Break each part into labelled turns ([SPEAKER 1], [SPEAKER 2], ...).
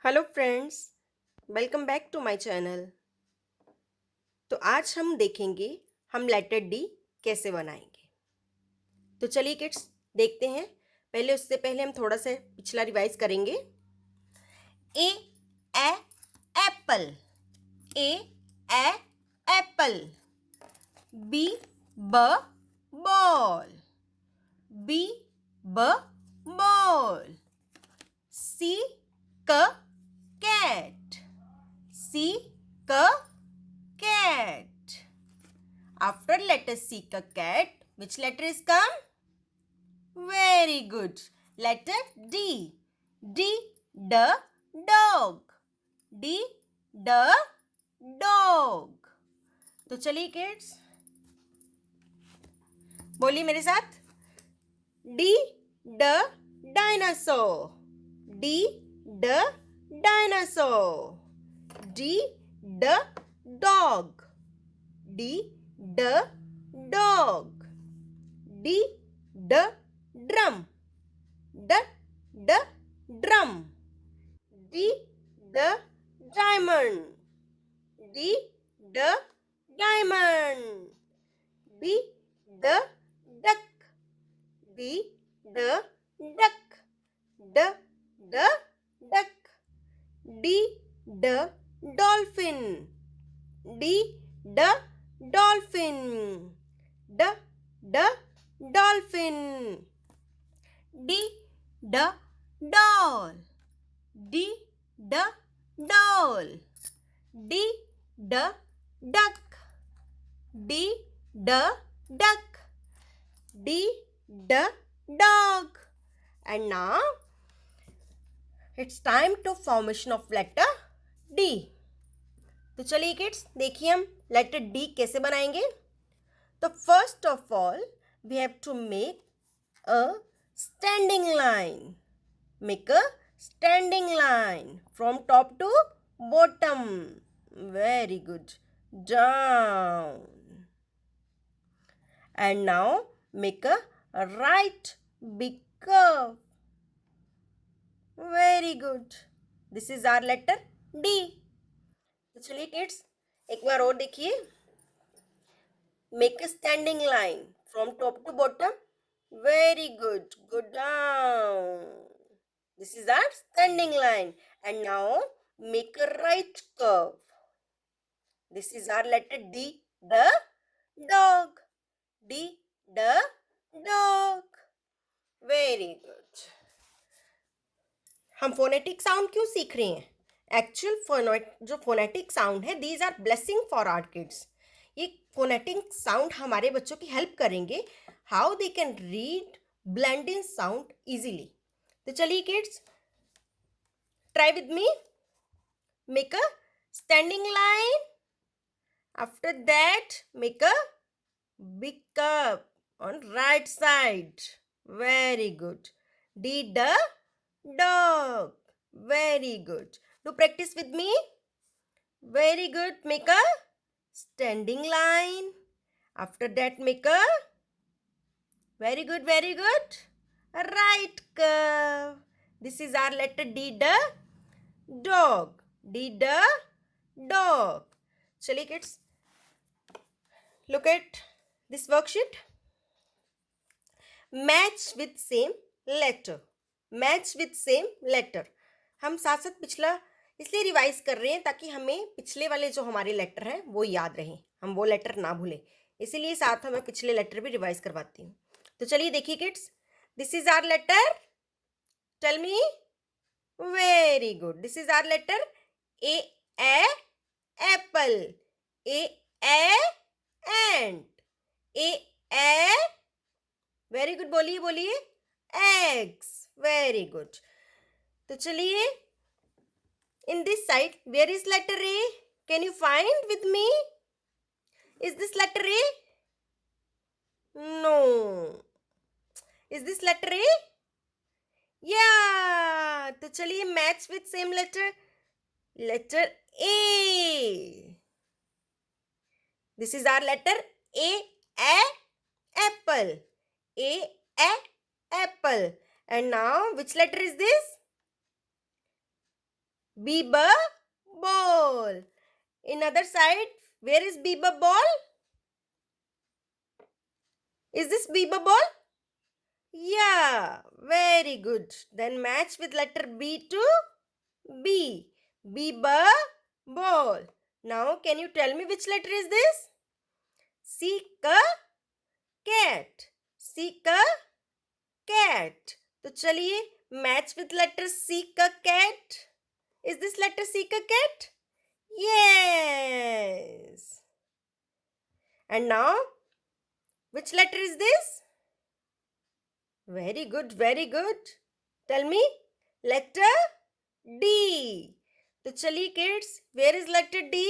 [SPEAKER 1] Hello friends, welcome back to my channel. तो आज हम देखेंगे हम लेटर डी कैसे बनाएंगे। तो चलिए किड्स देखते हैं। पहले उससे पहले हम थोड़ा सा पिछला रिवाइज करेंगे। ए ए एप्पल, ए ए एप्पल। बी ब बॉल, बी ब बॉल। सी क cat, C cat. After letter C cat, which letter is come? Very good. Letter D. D dog. D dog. तो चलिए किड्स बोलिए मेरे साथ। D dinosaur. D dinosaur. D dog. D dog. D drum. D drum. D diamond. D diamond. D duck. D duck. D duck. D dolphin. D dolphin. D dolphin. D doll. D doll. D duck. D duck. D dog. And now it's time to formation of letter D. तो चलिए kids देखिए हम letter D कैसे बनाएंगे। तो first of all we have to make a standing line. Make a standing line from top to bottom. Very good. Down. And now make a right big curve. Very good. This is our letter D. तो चलिए kids एक बार और देखिए। Make a standing line from top to bottom. Very good. Go down. This is our standing line. And now make a right curve. This is our letter D the dog. D the dog. Very good. हम phonetic sound क्यों सीख रहे हैं? Actual जो phonetic sound है these are blessing for our kids. ये phonetic sound हमारे बच्चों की हेल्प करेंगे how they can read blend in sound easily. तो चलिए kids try with me. Make a standing line. After that make a big cup on right side. Very good. D the dog. Very good. Do practice with me. Very good. Make a standing line. After that make a very good, very good, a right curve. This is our letter D the dog. D the dog. Chaliye kids look at this worksheet. Match with same letter. Match with same letter. हम साथ साथ पिछला इसलिए revise कर रहे हैं ताकि हमें पिछले वाले जो हमारे लेटर हैं वो याद रहें, हम वो लेटर ना भूलें। इसीलिए साथ हमें पिछले लेटर भी रिवाइज करवाती हूँ। तो चलिए देखिए kids, this is our letter. Tell me. Very good. This is our letter A apple. A ant. A very good. बोलिए बोलिए। एग्स। Very good. तो चलिए in this side where is letter A? Can you find with me? Is this letter A? No. Is this letter A? Yeah. तो चलिए match with same letter. Letter A. This is our letter A apple. A apple. And now which letter is this? B ball. In other side, where is B ball? Is this B ball? Yeah, very good. Then match with letter B to B. B ball. Now, can you tell me which letter is this? C cat. C cat. तो चलिए match with letter सी का cat. Is this letter सी का cat? Yes. And now, which letter is this? Very good, very good. Tell me, letter D. तो चलिए kids, where is letter D?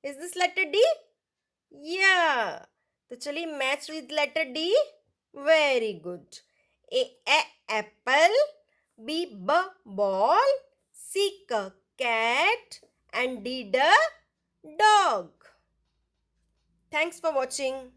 [SPEAKER 1] Is this letter D? Yeah. तो चलिए match with letter D. Very good. A apple, B ball, C cat, and D dog. Thanks for watching.